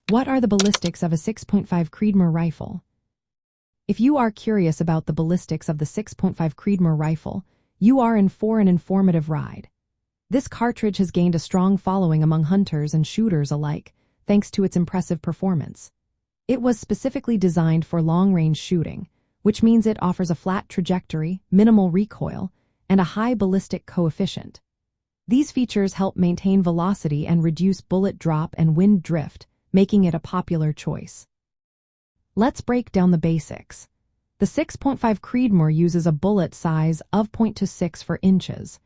What are the ballistics of a 6.5 Creedmoor rifle? If you are curious about the ballistics of the 6.5 Creedmoor rifle, you are in for an informative ride. This cartridge has gained a strong following among hunters and shooters alike, thanks to its impressive performance. It was specifically designed for long-range shooting, which means it offers a flat trajectory, minimal recoil, and a high ballistic coefficient. These features help maintain velocity and reduce bullet drop and wind drift, making it a popular choice. Let's break down the basics. The 6.5 Creedmoor uses a bullet size of 0.26 inches.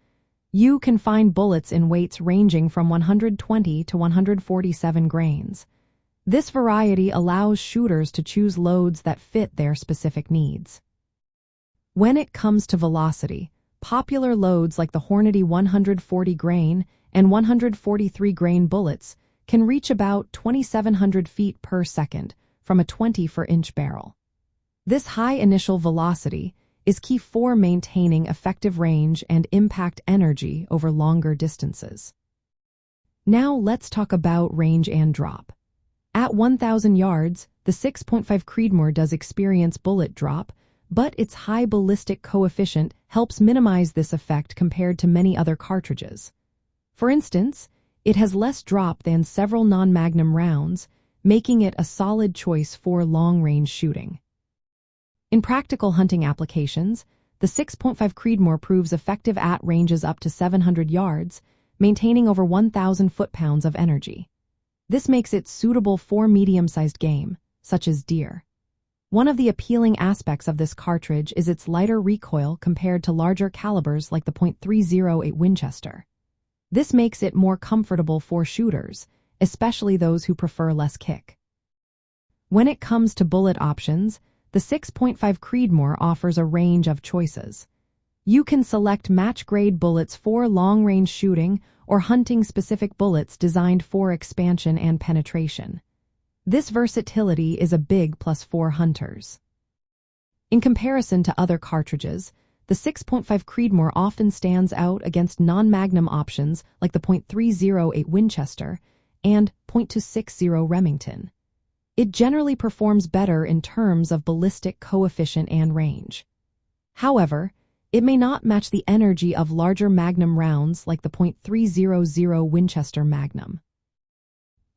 You can find bullets in weights ranging from 120 to 147 grains. This variety allows shooters to choose loads that fit their specific needs. When it comes to velocity, popular loads like the Hornady 140 grain and 143 grain bullets can reach about 2,700 feet per second from a 24-inch barrel. This high initial velocity is key for maintaining effective range and impact energy over longer distances. Now let's talk about range and drop. At 1,000 yards, the 6.5 Creedmoor does experience bullet drop, but its high ballistic coefficient helps minimize this effect compared to many other cartridges. For instance, it has less drop than several non-magnum rounds, making it a solid choice for long-range shooting. In practical hunting applications, the 6.5 Creedmoor proves effective at ranges up to 700 yards, maintaining over 1,000 foot-pounds of energy. This makes it suitable for medium-sized game, such as deer. One of the appealing aspects of this cartridge is its lighter recoil compared to larger calibers like the .308 Winchester. This makes it more comfortable for shooters, especially those who prefer less kick. When it comes to bullet options, the 6.5 Creedmoor offers a range of choices. You can select match-grade bullets for long-range shooting or hunting-specific bullets designed for expansion and penetration. This versatility is a big plus for hunters. In comparison to other cartridges, the 6.5 Creedmoor often stands out against non-magnum options like the .308 Winchester and .260 Remington. It generally performs better in terms of ballistic coefficient and range. However, it may not match the energy of larger magnum rounds like the .300 Winchester Magnum.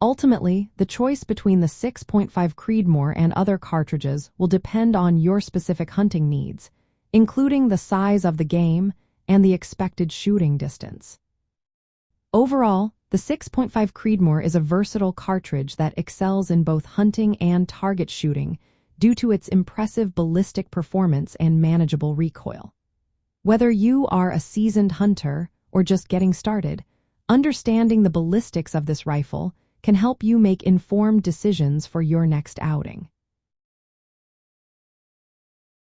Ultimately, the choice between the 6.5 Creedmoor and other cartridges will depend on your specific hunting needs, including the size of the game and the expected shooting distance. Overall, the 6.5 Creedmoor is a versatile cartridge that excels in both hunting and target shooting due to its impressive ballistic performance and manageable recoil. Whether you are a seasoned hunter or just getting started, understanding the ballistics of this rifle can help you make informed decisions for your next outing.